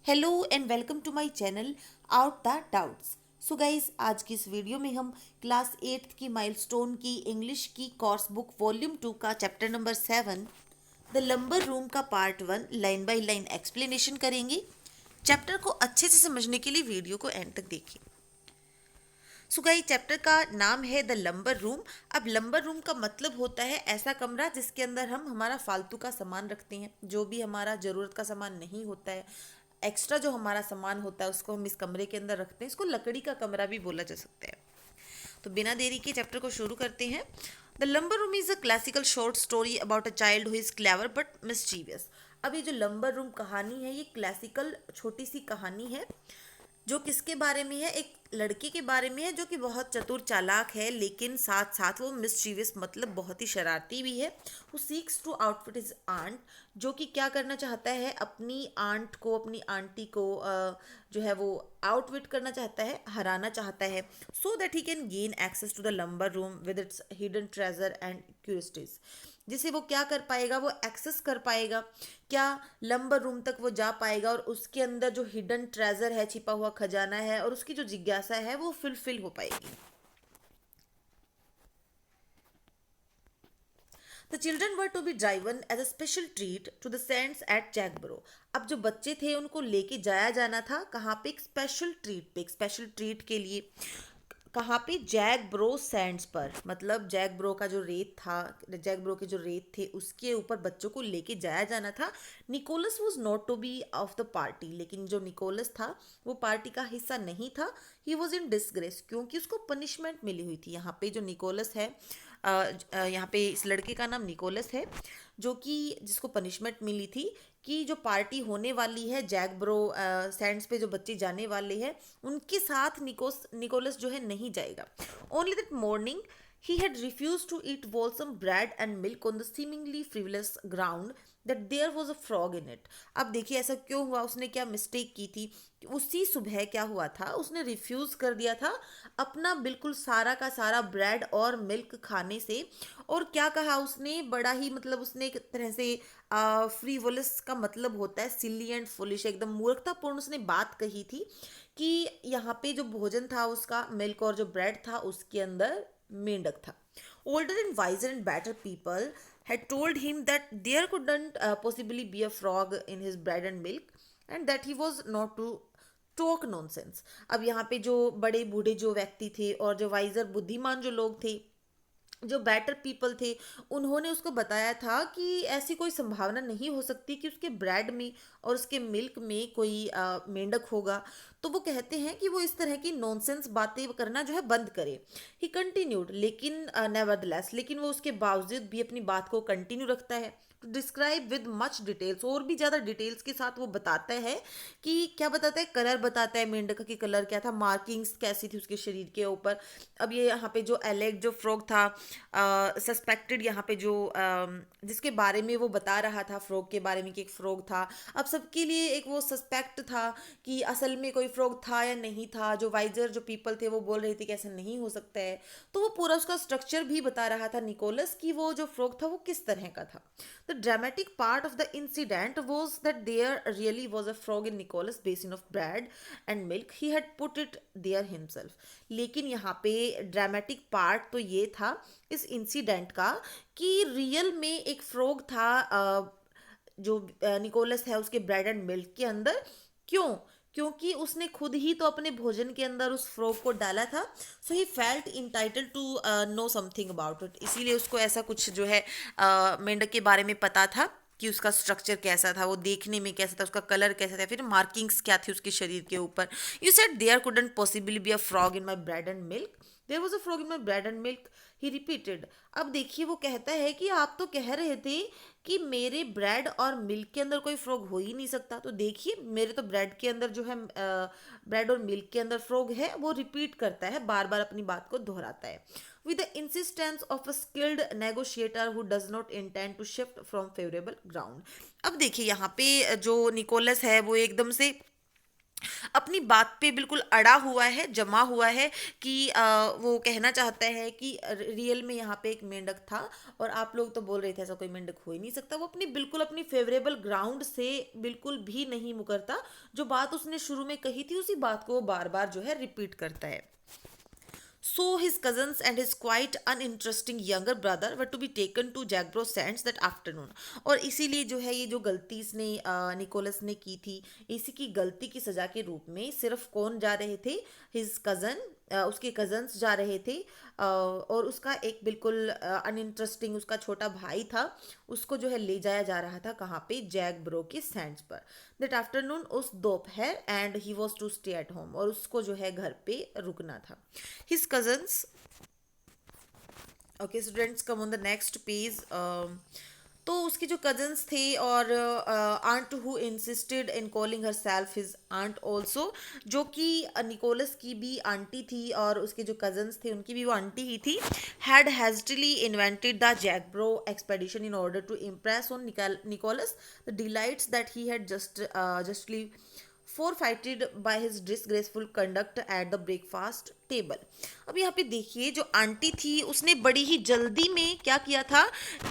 Hello and welcome to my channel out the doubts. So guys, आज की इस video में हम क्लास 8 की माइलस्टोन की इंग्लिश की कोर्स बुक वॉल्यूम 2 का chapter number 7 the lumber room का part 1 line by line explanation करेंगे। चैप्टर को अच्छे से समझने के लिए वीडियो को एंड तक देखिए। सो गाइस, चैप्टर का नाम है द लंबर रूम। अब लंबर रूम का मतलब होता है ऐसा कमरा जिसके अंदर हम हमारा फालतू का सामान रखते हैं, जो भी हमारा ज़रूरत का सामान नहीं होता है, एक्स्ट्रा जो हमारा सामान होता है उसको हम इस कमरे के अंदर रखते हैं। इसको लकड़ी का कमरा भी बोला जा सकता है। तो बिना देरी के चैप्टर को शुरू करते हैं। The lumber room is a classical short story about a child who is clever but mischievous. अब ये जो लंबर रूम कहानी है, ये क्लासिकल छोटी सी कहानी है जो किसके बारे में है? एक लड़के के बारे में है जो कि बहुत चतुर चालाक है, लेकिन साथ साथ वो मिस्चीवियस मतलब बहुत ही शरारती भी है। वो seeks to outwit his aunt, जो कि क्या करना चाहता है, अपनी आंट को, अपनी आंटी को जो है वो आउटविट करना चाहता है, हराना चाहता है, so that he can gain access to the lumber room with its hidden treasure and curiosities. जिसे वो क्या कर पाएगा, वो एक्सेस कर पाएगा, क्या लंबर रूम तक वो जा पाएगा और उसके अंदर जो हिडन ट्रेजर है, छिपा हुआ खजाना है, और उसकी जो जिज्ञासा है वो फुलफिल हो पाएगी। The children were to be driven as a special treat to the sands at Jagborough. अब जो बच्चे थे उनको लेके जाया जाना था कहाँ पे? एक स्पेशल ट्रीट पे, एक स्पेशल ट्रीट के लिए। कहाँ पे? जैक ब्रो सैंड्स पर, मतलब जैक ब्रो का जो रेत था, जैक ब्रो के जो रेत थे उसके ऊपर बच्चों को लेके जाया जाना था। Nicholas was not to be of the party, लेकिन जो निकोलस था वो पार्टी का हिस्सा नहीं था। ही वॉज इन डिसग्रेस, क्योंकि उसको पनिशमेंट मिली हुई थी। यहाँ पे जो निकोलस है, यहाँ पे इस लड़के का नाम निकोलस है, जो कि जिसको पनिशमेंट मिली थी कि जो पार्टी होने वाली है जैक ब्रो सैंड्स पे, जो बच्चे जाने वाले हैं उनके साथ निकोलस जो है नहीं जाएगा। Only that morning he had refused to eat wholesome bread and milk on the seemingly frivolous ground that there was a frog in it. अब देखिए ऐसा क्यों हुआ, उसने क्या मिस्टेक की थी? उसी सुबह क्या हुआ था, उसने रिफ्यूज कर दिया था अपना बिल्कुल सारा का सारा ब्रेड और मिल्क खाने से। और क्या कहा उसने? बड़ा ही मतलब उसने एक तरह से फ्रीवोलस का मतलब होता है सिली एंड फुलिश, एकदम मूर्खतापूर्ण उसने बात कही थी कि यहाँ पे जो भोजन था उसका, मिल्क और जो ब्रेड था उसके अंदर मेंढक था। Older and wiser and better people had told him that there couldn't possibly be a frog in his bread and milk and that he was not to talk nonsense. अब यहाँ पे जो बड़े बूढ़े जो व्यक्ति थे और जो वाइजर बुद्धिमान जो लोग थे, जो बेटर पीपल थे, उन्होंने उसको बताया था कि ऐसी कोई संभावना नहीं हो सकती कि उसके ब्रेड में और उसके मिल्क में कोई मेंढक होगा। तो वो कहते हैं कि वो इस तरह की नॉनसेंस बातें करना जो है बंद करे। ही कंटिन्यूड, लेकिन नेवरदलेस, लेकिन वो उसके बावजूद भी अपनी बात को कंटिन्यू रखता है। To describe with much details, और भी ज़्यादा डिटेल्स के साथ वो बताता है कि क्या बताता है, कलर बताता है, मेंढक की कलर क्या था, मार्किंग्स कैसी थी उसके शरीर के ऊपर। अब ये यहाँ पे जो एलेक जो फ्रॉग था, सस्पेक्टेड, यहाँ पे जो जिसके बारे में वो बता रहा था फ्रॉग के बारे में कि एक फ्रॉग था, अब सबके लिए एक वो सस्पेक्ट था कि असल में कोई फ्रॉग था या नहीं था। जो वाइजर जो पीपल थे वो बोल रहे थे कि ऐसा नहीं हो सकता है। तो वो पूरा उसका स्ट्रक्चर भी बता रहा था निकोलस कि वो जो फ्रॉग था वो किस तरह का था। The dramatic part of the incident was that there really was a frog in Nicholas basin of bread and milk, he had put it there himself. लेकिन यहाँ पे ड्रामेटिक पार्ट तो ये था इस इंसिडेंट का कि रियल में एक फ्रॉग था जो निकोलस है उसके ब्रेड एंड मिल्क के अंदर। क्यों? क्योंकि उसने खुद ही तो अपने भोजन के अंदर उस फ्रॉग को डाला था। So he felt entitled to know something about it, इसीलिए उसको ऐसा कुछ जो है मेंढक के बारे में पता था कि उसका स्ट्रक्चर कैसा था, वो देखने में कैसा था, उसका कलर कैसा था, फिर मार्किंग्स क्या थी उसके शरीर के ऊपर। You said there couldn't possibly be a frog in my bread and milk, there was a frog in my bread and milk, he repeated. अब देखिए वो कहता है कि आप तो कह रहे थे कि मेरे ब्रेड और मिल्क के अंदर कोई फ्रॉग हो ही नहीं सकता, तो देखिए मेरे तो ब्रेड के अंदर जो है, ब्रेड और मिल्क के अंदर फ्रॉग है। वो रिपीट करता है, बार बार अपनी बात को दोहराता है with the insistence of a skilled negotiator who does not intend to shift from favorable ground. अब देखिए यहाँ पे जो निकोलस है वो एकदम से अपनी बात पे बिल्कुल अड़ा हुआ है, जमा हुआ है कि वो कहना चाहता है कि रियल में यहाँ पे एक मेंढक था और आप लोग तो बोल रहे थे ऐसा कोई मेंढक हो ही नहीं सकता। वो अपनी बिल्कुल अपनी फेवरेबल ग्राउंड से बिल्कुल भी नहीं मुकरता। जो बात उसने शुरू में कही थी उसी बात को वो बार बार जो है रिपीट करता है। So his cousins and his quite uninteresting younger brother were to be taken to Jagbro Sands that afternoon। और इसीलिए जो है ये जो गलती इसने निकोलस ने की थी, इसी की गलती की सजा के रूप में सिर्फ कौन जा रहे थे, हिज कज़न, उसके कजन्स जा रहे थे, और उसका एक बिल्कुल अनइंटरेस्टिंग उसका छोटा भाई था, उसको जो है ले जाया जा रहा था कहाँ पे, जैक ब्रो के सैंड्स पर। दैट आफ्टरनून, उस दोपहर, and he was to stay at home, और उसको जो है घर पे रुकना था। His cousins, okay students, come on the next page. तो उसके जो कजन्स थे और aunt who insisted in calling herself his aunt also, जो कि निकोलस की भी आंटी थी और उसके जो कजन्स थे उनकी भी वो आंटी ही थी, had hastily invented the Jagborough expedition in order to impress on Nicholas the delights that he had justly forfeited by his disgraceful conduct at the breakfast table। अब यहाँ पे देखिए जो आंटी थी उसने बड़ी ही जल्दी में क्या किया था,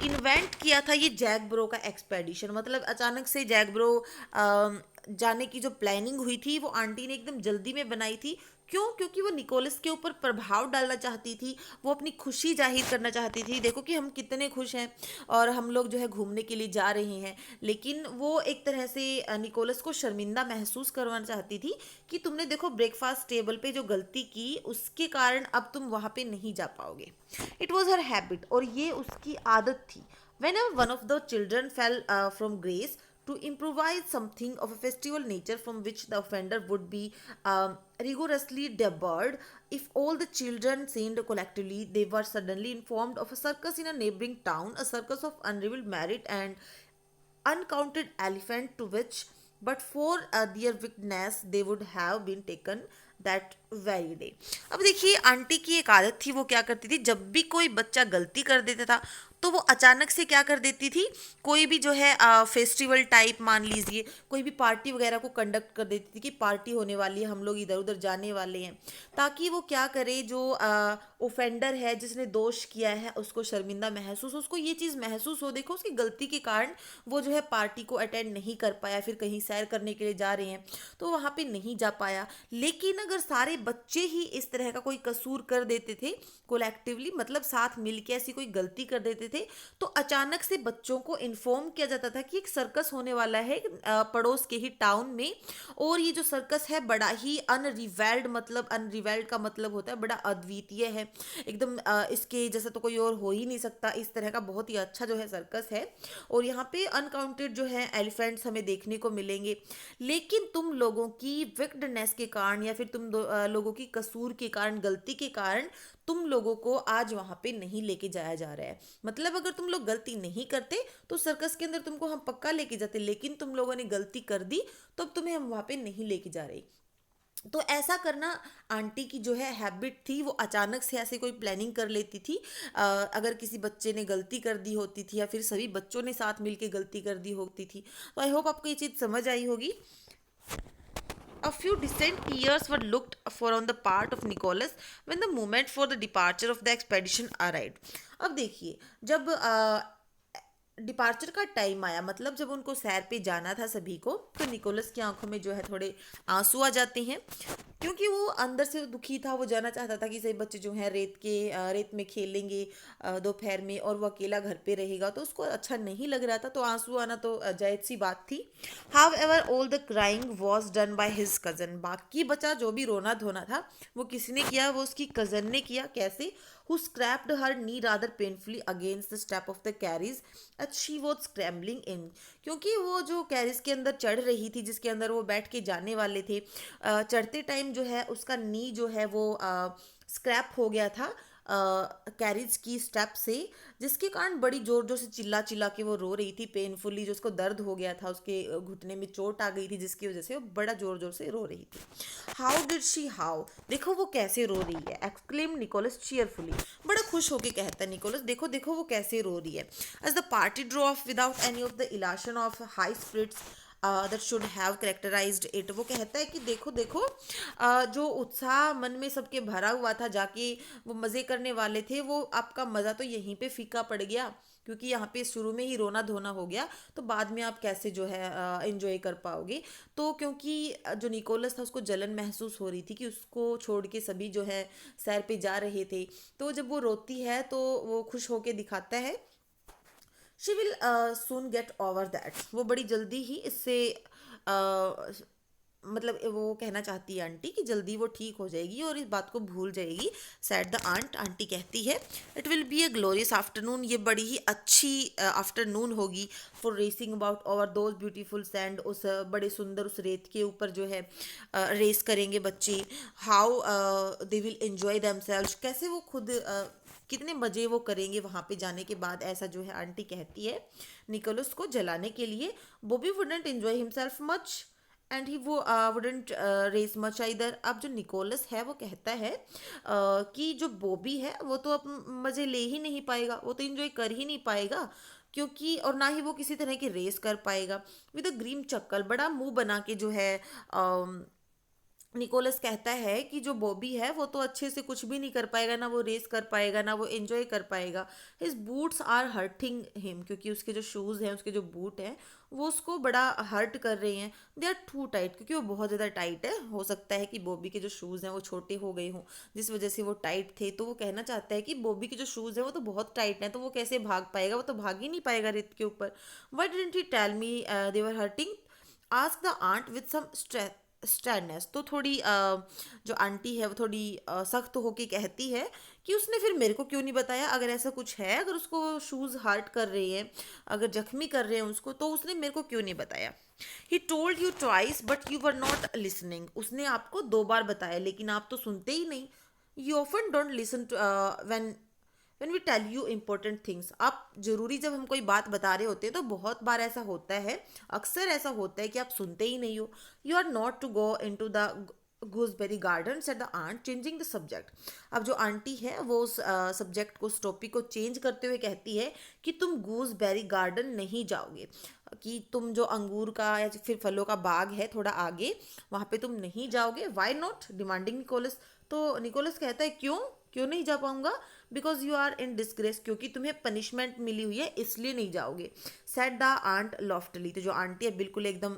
इन्वेंट किया था ये जैक ब्रो का एक्सपेडिशन। मतलब अचानक से जैक ब्रो जाने की जो प्लानिंग हुई थी वो आंटी ने एकदम जल्दी में बनाई थी। क्यों? क्योंकि वो निकोलस के ऊपर प्रभाव डालना चाहती थी, वो अपनी खुशी जाहिर करना चाहती थी, देखो कि हम कितने खुश हैं और हम लोग जो है घूमने के लिए जा रहे हैं। लेकिन वो एक तरह से निकोलस को शर्मिंदा महसूस करवाना चाहती थी कि तुमने देखो ब्रेकफास्ट टेबल पे जो गलती की उसके कारण अब तुम वहाँ पे नहीं जा पाओगे। इट वॉज हर हैबिट, और ये उसकी आदत थी। Whenever one of the children fell from grace, to improvise something of a festival nature from which the offender would be rigorously debarred. If all the children sinned collectively, they were suddenly informed of a circus in a neighboring town, a circus of unrivaled merit and uncounted elephant to which, but for their wickedness, they would have been taken that very day. अब देखिए aunty की एक आदत थी, वो क्या करती थी, जब भी कोई बच्चा गलती कर देता था तो वो अचानक से क्या कर देती थी, कोई भी जो है फेस्टिवल टाइप मान लीजिए, कोई भी पार्टी वगैरह को कंडक्ट कर देती थी कि पार्टी होने वाली है, हम लोग इधर उधर जाने वाले हैं, ताकि वो क्या करे, जो ओफेंडर है जिसने दोष किया है उसको शर्मिंदा महसूस, उसको ये चीज़ महसूस हो, देखो उसकी गलती के कारण वो जो है पार्टी को अटेंड नहीं कर पाया, फिर कहीं सैर करने के लिए जा रहे हैं तो वहाँ पे नहीं जा पाया। लेकिन अगर सारे बच्चे ही इस तरह का कोई कसूर कर देते थे कोलेक्टिवली, मतलब साथ मिलके ऐसी कोई गलती कर देते थे, तो अचानक से बच्चों को इन्फॉर्म किया जाता था कि एक सर्कस होने वाला है पड़ोस के ही टाउन में, और ये जो सर्कस है बड़ा ही अनरिवेल्ड, मतलब अनरिवेल्ड का मतलब होता है बड़ा अद्वितीय है, एकदम इसके जैसा तो कोई और हो ही नहीं सकता, इस तरह का बहुत ही अच्छा जो है सर्कस है, और यहाँ पे अनकाउंटेड जो है एलिफेंट्स हमें देखने को मिलेंगे। लेकिन तुम लोगों की विक्डनेस के कारण या फिर तुम लोगों की कसूर के कारण, गलती के कारण तुम लोगों को आज वहां पे नहीं लेके जाया जा रहा है। मतलब अगर तुम लोग गलती नहीं करते तो सर्कस के अंदर तुमको हम पक्का लेके जाते, लेकिन तुम लोगों ने गलती कर दी तो अब तुम्हें हम वहां पे नहीं लेके जा रहे। तो ऐसा करना आंटी की जो है हैबिट थी, वो अचानक से ऐसे कोई प्लानिंग कर लेती थी। अगर किसी बच्चे ने गलती कर दी होती थी या फिर सभी बच्चों ने साथ मिलके गलती कर दी होती थी। तो आई होप आपको ये चीज़ समझ आई होगी। A few distant years were looked for on the part of Nicholas when the moment for the departure of the expedition arrived। अब देखिए जब डिपार्चर का टाइम आया, मतलब जब उनको सैर पे जाना था सभी को, तो निकोलस की आंखों में जो है थोड़े आंसू आ जाते हैं, क्योंकि वो अंदर से दुखी था। वो जाना चाहता था कि सभी बच्चे जो हैं रेत में खेलेंगे दोपहर में, और वो अकेला घर पे रहेगा तो उसको अच्छा नहीं लग रहा था, तो आंसू आना तो जायज़ सी बात थी। How ever all the crying was done by his cousin. बाकी बचा जो भी रोना धोना था वो किसने किया, वो उसकी कज़न ने किया। कैसे? who scraped her knee rather painfully against the step of the carriage as she was scrambling in। क्योंकि वो जो कैरिज के अंदर चढ़ रही थी, जिसके अंदर वो बैठ के जाने वाले थे, चढ़ते टाइम जो है उसका नी जो है वो स्क्रैप हो गया था कैरिज की स्टेप से, जिसके कारण बड़ी जोर जोर से चिल्ला चिल्ला के वो रो रही थी पेनफुली। जो उसको दर्द हो गया था, उसके घुटने में चोट आ गई थी, जिसकी वजह से वो बड़ा जोर जोर से रो रही थी। हाउ डिड शी हाउ, देखो वो कैसे रो रही है। एक्सक्लेम निकोलस चीयरफुली, बड़ा खुश होके कहता है निकोलस, देखो देखो वो कैसे रो रही है। As the party draw off without any of the elation of high spirits that should have characterised it. वो कहता है कि देखो देखो, जो उत्साह मन में सबके भरा हुआ था, जाके वो मज़े करने वाले थे, वो आपका मज़ा तो यहीं पे फीका पड़ गया, क्योंकि यहाँ पे शुरू में ही रोना धोना हो गया, तो बाद में आप कैसे जो है एंजॉय कर पाओगे। तो क्योंकि जो निकोलस था उसको जलन महसूस हो रही थी कि उसको छोड़ के सभी जो है सैर पे जा रहे थे, तो जब वो रोती है तो वो खुश होके दिखाता है, she will soon get over that, वो बड़ी जल्दी ही इससे मतलब वो कहना चाहती है आंटी कि जल्दी वो ठीक हो जाएगी और इस बात को भूल जाएगी। सैड द आंट, आंटी कहती है it will be a glorious afternoon, ये बड़ी ही अच्छी आफ्टरनून होगी for racing about over those beautiful sand, उस बड़े सुंदर उस रेत के ऊपर जो है रेस करेंगे बच्चे। How they will enjoy themselves, कैसे वो खुद कितने मज़े वो करेंगे वहाँ पे जाने के बाद, ऐसा जो है आंटी कहती है निकोलस को जलाने के लिए। Bobby wouldn't enjoy himself much and he वो वुडंट रेस मच आइदर। अब जो निकोलस है वो कहता है कि जो बॉबी है वो तो अब मज़े ले ही नहीं पाएगा, वो तो इंजॉय कर ही नहीं पाएगा, क्योंकि और ना ही वो किसी तरह की रेस कर पाएगा। विद अ ग्रीम चक्कल, बड़ा मुंह बना के जो है निकोलस कहता है कि जो बॉबी है वो तो अच्छे से कुछ भी नहीं कर पाएगा, ना वो रेस कर पाएगा, ना वो एंजॉय कर पाएगा। His boots are hurting him, क्योंकि उसके जो शूज़ हैं, उसके जो बूट हैं, वो उसको बड़ा हर्ट कर रहे हैं। दे आर टू टाइट, क्योंकि वो बहुत ज़्यादा टाइट है। हो सकता है कि बॉबी के जो शूज़ हैं वो छोटे हो गए हों, जिस वजह से वो टाइट थे। तो वो कहना चाहता है कि बॉबी के जो शूज़ हैं वो तो बहुत टाइट हैं, तो वो कैसे भाग पाएगा, वो तो भाग ही नहीं पाएगा रेत के ऊपर। Why didn't he tell me they were hurting, ask the aunt with some स्टैंडनेस। तो थोड़ी जो आंटी है वो थोड़ी सख्त होके कहती है कि उसने फिर मेरे को क्यों नहीं बताया, अगर ऐसा कुछ है, अगर उसको शूज़ हर्ट कर रहे हैं, अगर जख्मी कर रहे हैं उसको, तो उसने मेरे को क्यों नहीं बताया। He told you twice but you were not listening, उसने आपको 2 बार बताया लेकिन आप तो सुनते ही नहीं। You often don't listen to when we tell you important things, आप जरूरी जब हम कोई बात बता रहे होते हैं तो बहुत बार ऐसा होता है, अक्सर ऐसा होता है कि आप सुनते ही नहीं हो। You are not to go into the gooseberry garden said the aunt changing the subject. अब जो आंटी है वो उस सब्जेक्ट को, उस टॉपिक को चेंज करते हुए कहती है कि तुम गूसबेरी गार्डन नहीं जाओगे, कि तुम जो अंगूर का या फिर फलों का बाग है थोड़ा आगे, वहाँ पे तुम नहीं जाओगे। Why not, demanding Nicholas. तो निकोलस कहता है क्यों, क्यों नहीं जा पाऊंगा। Because you are in disgrace, क्योंकि तुम्हें पनिशमेंट मिली हुई है इसलिए नहीं जाओगे। सेड द आंट लॉफ्टली, तो जो आंटी है बिल्कुल एकदम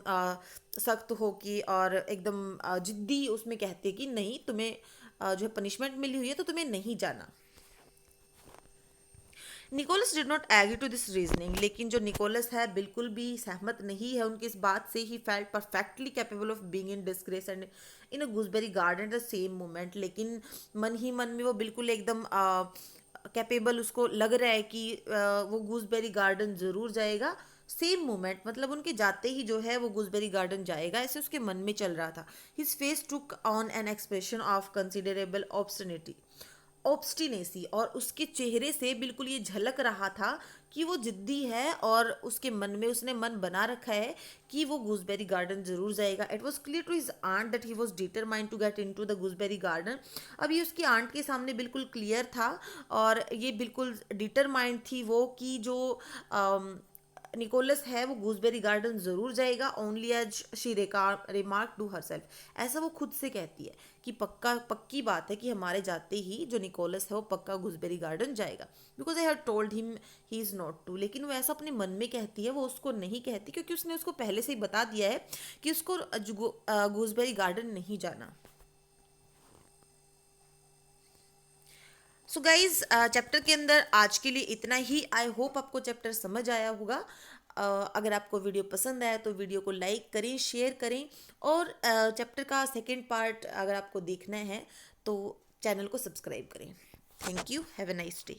सख्त होके और एकदम जिद्दी उसमें कहती है कि नहीं, तुम्हें जो है पनिशमेंट मिली हुई है तो तुम्हें नहीं जाना। Nicholas did not agree to this reasoning, लेकिन जो निकोलस है बिल्कुल भी सहमत नहीं है उनकी इस बात से। He felt perfectly capable of being in disgrace and in a gooseberry garden at the same moment, लेकिन मन ही मन में वो बिल्कुल एकदम कैपेबल उसको लग रहा है कि वो गूसबेरी गार्डन ज़रूर जाएगा। सेम मोमेंट मतलब उनके जाते ही जो है वो गूसबेरी गार्डन जाएगा, ऐसे उसके मन में चल रहा था। His face took on an expression of considerable obstinacy, और उसके चेहरे से बिल्कुल ये झलक रहा था कि वो जिद्दी है और उसके मन में उसने मन बना रखा है कि वो गूसबेरी गार्डन जरूर जाएगा। It was clear to his aunt that he was determined to get into the gooseberry garden. अब ये उसकी आंट के सामने बिल्कुल क्लियर था और ये बिल्कुल डिटरमाइंड थी वो कि जो निकोलस है वो गूसबेरी गार्डन ज़रूर जाएगा। Only as she remark to herself, ऐसा वो खुद से कहती है कि पक्की बात है कि हमारे जाते ही जो निकोलस है वो पक्का गूसबेरी गार्डन जाएगा। Because I have told him he is not to, लेकिन वो ऐसा अपने मन में कहती है, वो उसको नहीं कहती, क्योंकि उसने उसको पहले से ही बता दिया है कि उसको गूसबेरी गार्डन नहीं जाना। सो गाइज चैप्टर के अंदर आज के लिए इतना ही। आई होप आपको चैप्टर समझ आया होगा। अगर आपको वीडियो पसंद आया तो वीडियो को लाइक करें, शेयर करें, और चैप्टर का सेकंड पार्ट अगर आपको देखना है तो चैनल को सब्सक्राइब करें। Thank you, have a nice day.